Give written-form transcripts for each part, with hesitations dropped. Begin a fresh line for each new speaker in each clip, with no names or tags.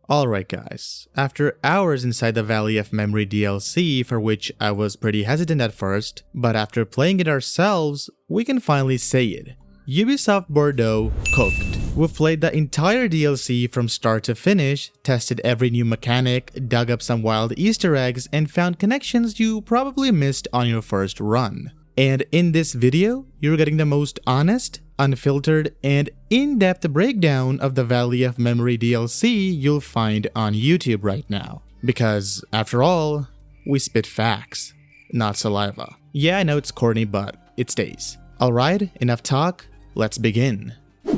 Alright guys, after hours inside the Valley of Memory DLC, for which I was pretty hesitant at first, but after playing it ourselves, we can finally say it. Ubisoft Bordeaux cooked. We've played the entire DLC from start to finish, tested every new mechanic, dug up some wild Easter eggs, and found connections you probably missed on your first run. And in this video, you're getting the most honest, unfiltered, and in-depth breakdown of the Valley of Memory DLC you'll find on YouTube right now. Because, after all, we spit facts, not saliva. Yeah, I know it's corny, but it stays. Alright, enough talk, let's begin.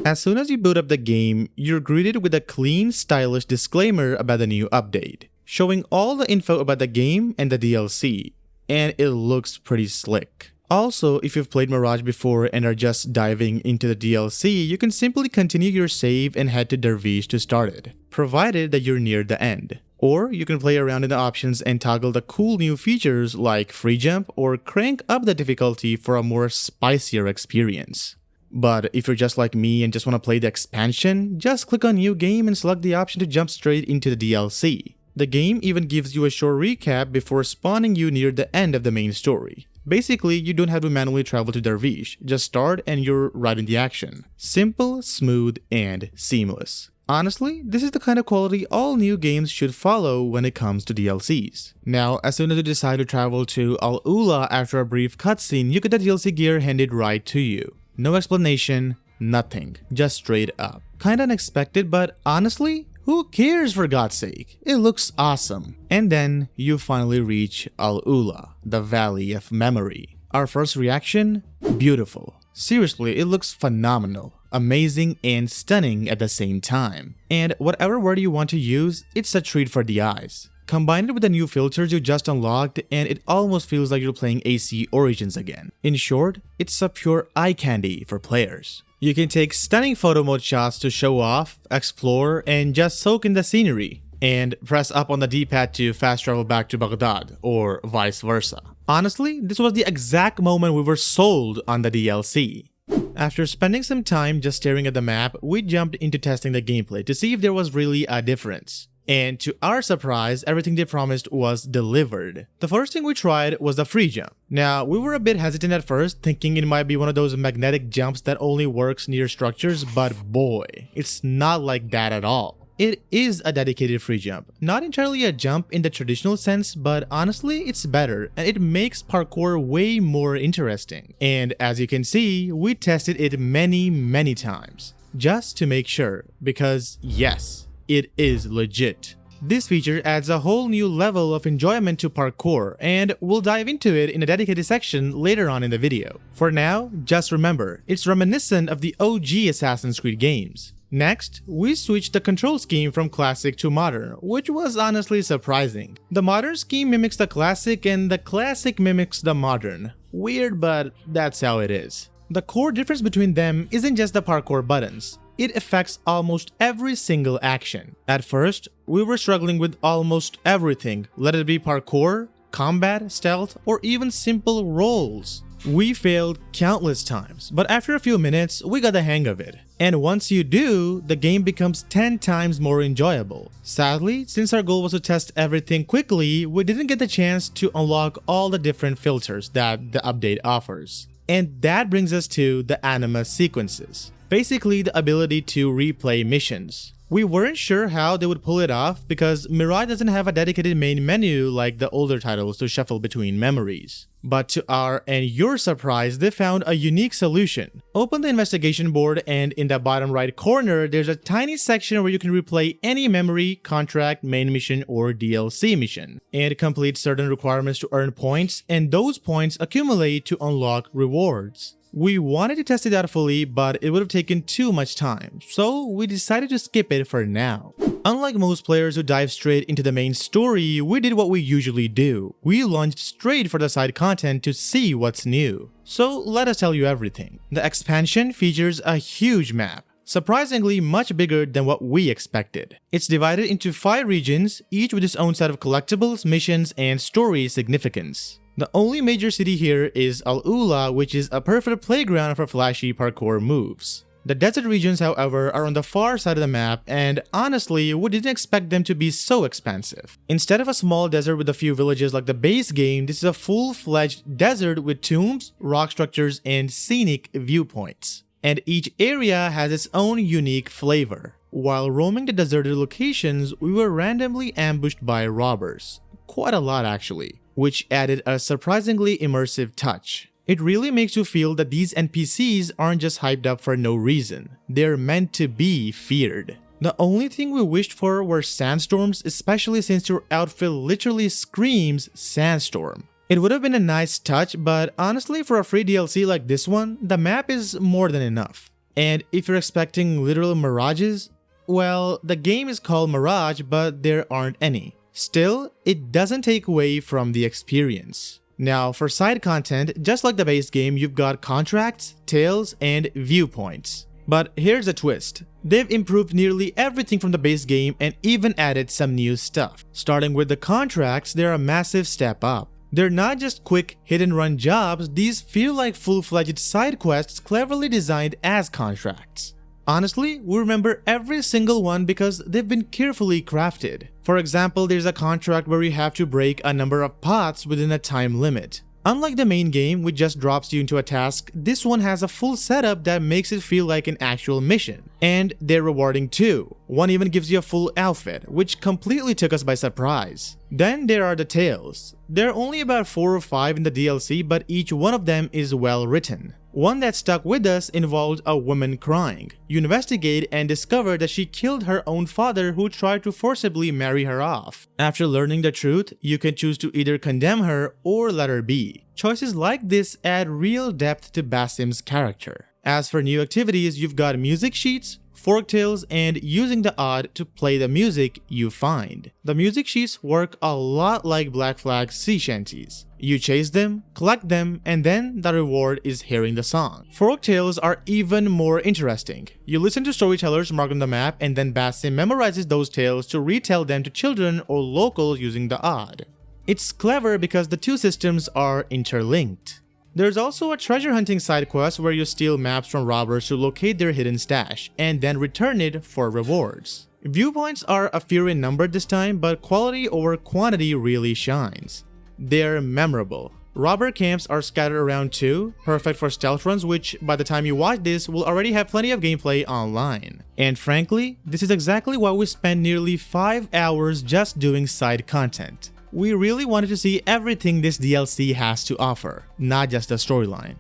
As soon as you boot up the game, you're greeted with a clean, stylish disclaimer about the new update, showing all the info about the game and the DLC, and it looks pretty slick. Also, if you've played Mirage before and are just diving into the DLC, you can simply continue your save and head to Dervish to start it, provided that you're near the end. Or you can play around in the options and toggle the cool new features like free jump or crank up the difficulty for a more spicier experience. But if you're just like me and just want to play the expansion, just click on New Game and select the option to jump straight into the DLC. The game even gives you a short recap before spawning you near the end of the main story. Basically, you don't have to manually travel to Dervish, just start and you're right in the action. Simple, smooth, and seamless. Honestly, this is the kind of quality all new games should follow when it comes to DLCs. Now, as soon as you decide to travel to Al-Ula after a brief cutscene, you get the DLC gear handed right to you. No explanation, nothing, just straight up. Kinda unexpected, but honestly, who cares for God's sake? It looks awesome. And then you finally reach Al-Ula, the Valley of Memory. Our first reaction? Beautiful. Seriously, it looks phenomenal, amazing, and stunning at the same time. And whatever word you want to use, it's a treat for the eyes. Combine it with the new filters you just unlocked and it almost feels like you're playing AC Origins again. In short, it's a pure eye candy for players. You can take stunning photo mode shots to show off, explore, and just soak in the scenery. And press up on the D-pad to fast travel back to Baghdad, or vice versa. Honestly, this was the exact moment we were sold on the DLC. After spending some time just staring at the map, we jumped into testing the gameplay to see if there was really a difference. And to our surprise, everything they promised was delivered. The first thing we tried was the free jump. Now, we were a bit hesitant at first, thinking it might be one of those magnetic jumps that only works near structures, but boy, it's not like that at all. It is a dedicated free jump. Not entirely a jump in the traditional sense, but honestly, it's better, and it makes parkour way more interesting. And as you can see, we tested it many times, just to make sure, because yes, it is legit. This feature adds a whole new level of enjoyment to parkour, and we'll dive into it in a dedicated section later on in the video. For now, just remember, it's reminiscent of the OG Assassin's Creed games. Next, we switched the control scheme from classic to modern, which was honestly surprising. The modern scheme mimics the classic and the classic mimics the modern. Weird, but that's how it is. The core difference between them isn't just the parkour buttons. It affects almost every single action. At first, we were struggling with almost everything, let it be parkour, combat, stealth, or even simple rolls. We failed countless times, but after a few minutes, we got the hang of it. And once you do, the game becomes 10 times more enjoyable. Sadly, since our goal was to test everything quickly, we didn't get the chance to unlock all the different filters that the update offers. And that brings us to the anima sequences. Basically, the ability to replay missions. We weren't sure how they would pull it off because Mirage doesn't have a dedicated main menu like the older titles to shuffle between memories. But to our and your surprise, they found a unique solution. Open the investigation board and in the bottom right corner, there's a tiny section where you can replay any memory, contract, main mission, or DLC mission, and complete certain requirements to earn points, and those points accumulate to unlock rewards. We wanted to test it out fully, but it would have taken too much time, so we decided to skip it for now. Unlike most players who dive straight into the main story, we did what we usually do. We launched straight for the side content to see what's new. So let us tell you everything. The expansion features a huge map, surprisingly much bigger than what we expected. It's divided into 5 regions, each with its own set of collectibles, missions, and story significance. The only major city here is Al-Ula, which is a perfect playground for flashy parkour moves. The desert regions, however, are on the far side of the map, and honestly, we didn't expect them to be so expansive. Instead of a small desert with a few villages like the base game, this is a full-fledged desert with tombs, rock structures, and scenic viewpoints. And each area has its own unique flavor. While roaming the deserted locations, we were randomly ambushed by robbers. Quite a lot actually, which added a surprisingly immersive touch. It really makes you feel that these NPCs aren't just hyped up for no reason. They're meant to be feared. The only thing we wished for were sandstorms, especially since your outfit literally screams sandstorm. It would have been a nice touch, but honestly for a free DLC like this one, the map is more than enough. And if you're expecting literal mirages, well, the game is called Mirage, but there aren't any. Still, it doesn't take away from the experience. Now, for side content, just like the base game, you've got contracts, tales, and viewpoints. But here's a twist. They've improved nearly everything from the base game and even added some new stuff. Starting with the contracts, they're a massive step up. They're not just quick hit-and-run jobs, these feel like full-fledged side quests cleverly designed as contracts. Honestly, we remember every single one because they've been carefully crafted. For example, there's a contract where you have to break a number of pots within a time limit. Unlike the main game, which just drops you into a task, this one has a full setup that makes it feel like an actual mission. And they're rewarding too. One even gives you a full outfit, which completely took us by surprise. Then there are the tales. There are only about 4 or 5 in the DLC, but each one of them is well written. One that stuck with us involved a woman crying. You investigate and discover that she killed her own father who tried to forcibly marry her off. After learning the truth, you can choose to either condemn her or let her be. Choices like this add real depth to Basim's character. As for new activities, you've got music sheets, forktails, and using the odd to play the music you find. The music sheets work a lot like Black Flag's sea shanties. You chase them, collect them, and then the reward is hearing the song. Forktails are even more interesting. You listen to storytellers marked on the map, and then Basim memorizes those tales to retell them to children or locals using the odd. It's clever because the two systems are interlinked. There's also a treasure hunting side quest where you steal maps from robbers to locate their hidden stash, and then return it for rewards. Viewpoints are a few in number this time, but quality over quantity really shines. They're memorable. Robber camps are scattered around too, perfect for stealth runs, which by the time you watch this will already have plenty of gameplay online. And frankly, this is exactly why we spent nearly 5 hours just doing side content. We really wanted to see everything this DLC has to offer, not just the storyline.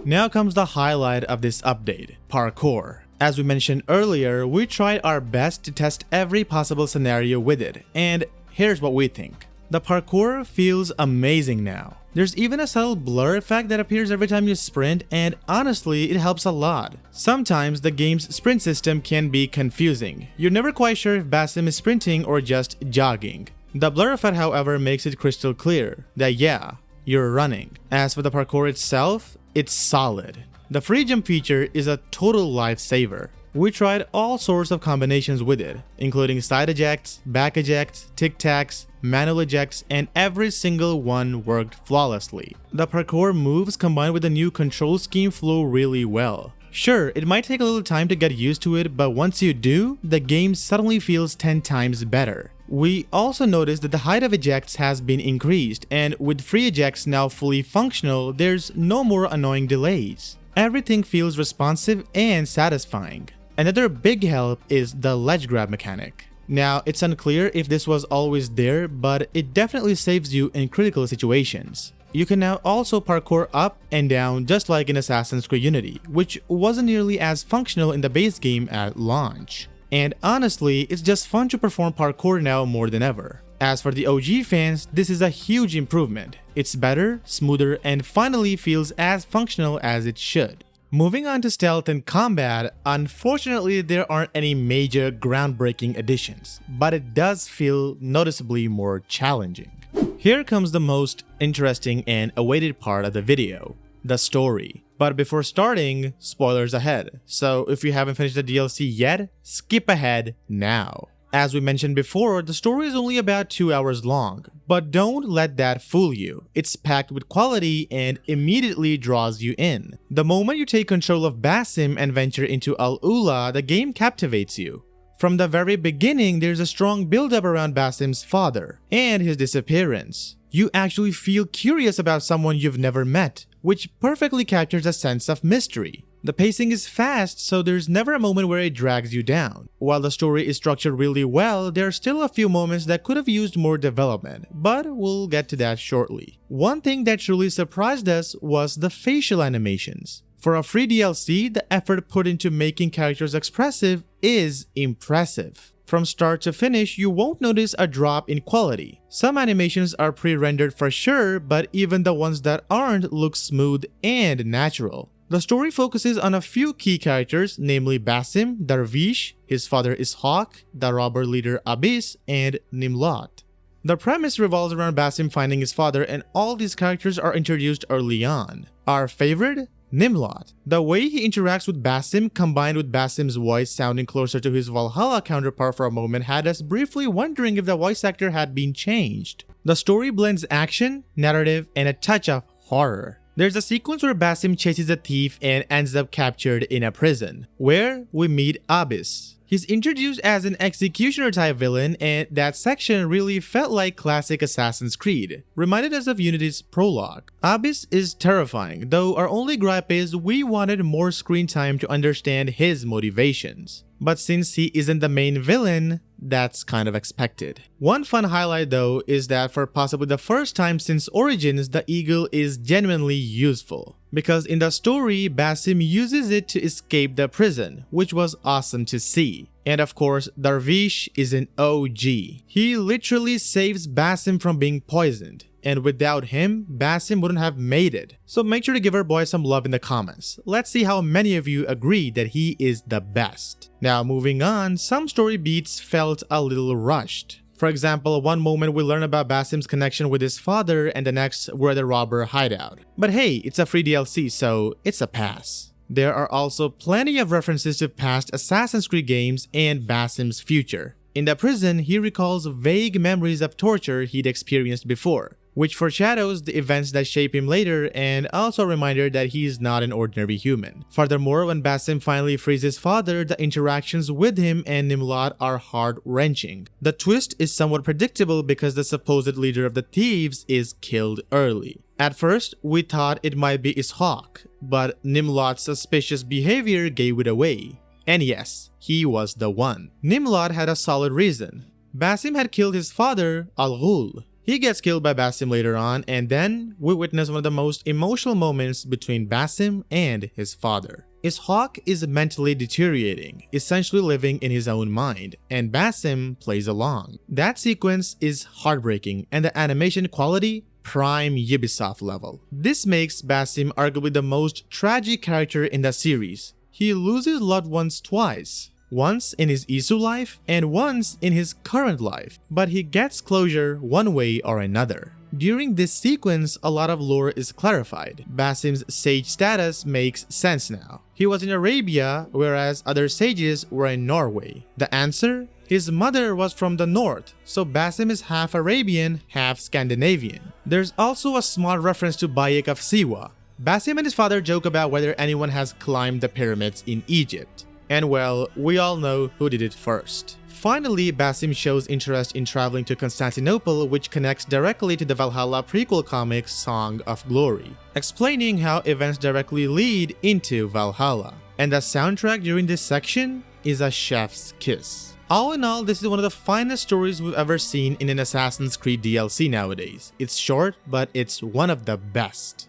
Now comes the highlight of this update, Parkour. As we mentioned earlier, we tried our best to test every possible scenario with it, and here's what we think. The parkour feels amazing now. There's even a subtle blur effect that appears every time you sprint, and honestly, it helps a lot. Sometimes the game's sprint system can be confusing. You're never quite sure if Basim is sprinting or just jogging. The blur effect, however, makes it crystal clear that yeah, you're running. As for the parkour itself, it's solid. The free jump feature is a total lifesaver. We tried all sorts of combinations with it, including side ejects, back ejects, tic-tacs, manual ejects, and every single one worked flawlessly. The parkour moves combined with the new control scheme flow really well. Sure, it might take a little time to get used to it, but once you do, the game suddenly feels 10 times better. We also noticed that the height of ejects has been increased, and with free ejects now fully functional, there's no more annoying delays. Everything feels responsive and satisfying. Another big help is the ledge grab mechanic. Now, it's unclear if this was always there, but it definitely saves you in critical situations. You can now also parkour up and down just like in Assassin's Creed Unity, which wasn't nearly as functional in the base game at launch. And honestly, it's just fun to perform parkour now more than ever. As for the OG fans, this is a huge improvement. It's better, smoother, and finally feels as functional as it should. Moving on to stealth and combat, unfortunately there aren't any major groundbreaking additions, but it does feel noticeably more challenging. Here comes the most interesting and awaited part of the video, the story. But before starting, spoilers ahead, so if you haven't finished the DLC yet, skip ahead now. As we mentioned before, the story is only about 2 hours long, But don't let that fool you. It's packed with quality and immediately draws you in. The moment you take control of Basim and venture into Al-Ula, the game captivates you. From the very beginning, there's a strong build-up around Basim's father and his disappearance. You actually feel curious about someone you've never met, which perfectly captures a sense of mystery. The pacing is fast, so there's never a moment where it drags you down. While the story is structured really well, there are still a few moments that could have used more development, but we'll get to that shortly. One thing that truly surprised us was the facial animations. For a free DLC, the effort put into making characters expressive is impressive. From start to finish, you won't notice a drop in quality. Some animations are pre-rendered for sure, but even the ones that aren't look smooth and natural. The story focuses on a few key characters, namely Basim, Darvish, his father Ishaq, the robber leader Abyss, and Nimlot. The premise revolves around Basim finding his father, and all these characters are introduced early on. Our favorite? Nimlot. The way he interacts with Basim, combined with Basim's voice sounding closer to his Valhalla counterpart for a moment, had us briefly wondering if the voice actor had been changed. The story blends action, narrative, and a touch of horror. There's a sequence where Basim chases a thief and ends up captured in a prison, where we meet Abyss. He's introduced as an executioner type villain, and that section really felt like classic Assassin's Creed, reminded us of Unity's prologue. Abyss is terrifying, though our only gripe is we wanted more screen time to understand his motivations. But since he isn't the main villain, that's kind of expected. One fun highlight though is that for possibly the first time since Origins, the eagle is genuinely useful. Because in the story, Basim uses it to escape the prison, which was awesome to see. And of course, Darvish is an OG. He literally saves Basim from being poisoned. And without him, Basim wouldn't have made it. So make sure to give our boy some love in the comments. Let's see how many of you agree that he is the best. Now moving on, some story beats felt a little rushed. For example, one moment we learn about Basim's connection with his father, and the next we're at the robber hideout. But hey, it's a free DLC, so it's a pass. There are also plenty of references to past Assassin's Creed games and Basim's future. In the prison, he recalls vague memories of torture he'd experienced before, which foreshadows the events that shape him later, and also a reminder that he is not an ordinary human. Furthermore, when Basim finally frees his father, the interactions with him and Nimlot are heart-wrenching. The twist is somewhat predictable because the supposed leader of the thieves is killed early. At first, we thought it might be Ishaq, but Nimlot's suspicious behavior gave it away. And yes, he was the one. Nimlot had a solid reason. Basim had killed his father, Al-Ula. He gets killed by Basim later on, and then we witness one of the most emotional moments between Basim and his father. Ishaq is mentally deteriorating, essentially living in his own mind, and Basim plays along. That sequence is heartbreaking, and the animation quality, prime Ubisoft level. This makes Basim arguably the most tragic character in the series. He loses loved ones twice. Once in his Isu life and once in his current life, but he gets closure one way or another. During this sequence, a lot of lore is clarified. Basim's sage status makes sense now. He was in Arabia, whereas other sages were in Norway. The answer? His mother was from the north, so Basim is half Arabian, half Scandinavian. There's also a small reference to Bayek of Siwa. Basim and his father joke about whether anyone has climbed the pyramids in Egypt. And well, we all know who did it first. Finally, Basim shows interest in traveling to Constantinople, which connects directly to the Valhalla prequel comic Song of Glory, explaining how events directly lead into Valhalla. And the soundtrack during this section is a chef's kiss. All in all, this is one of the finest stories we've ever seen in an Assassin's Creed DLC nowadays. It's short, but it's one of the best.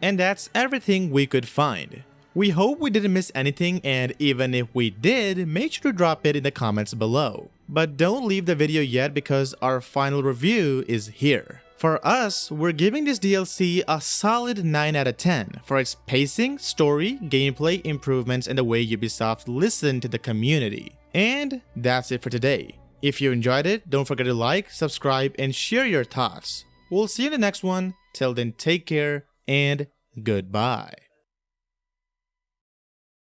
And that's everything we could find. We hope we didn't miss anything, and even if we did, make sure to drop it in the comments below. But don't leave the video yet because our final review is here. For us, we're giving this DLC a solid 9 out of 10 for its pacing, story, gameplay improvements, and the way Ubisoft listened to the community. And that's it for today. If you enjoyed it, don't forget to like, subscribe, and share your thoughts. We'll see you in the next one. Till then, take care and goodbye.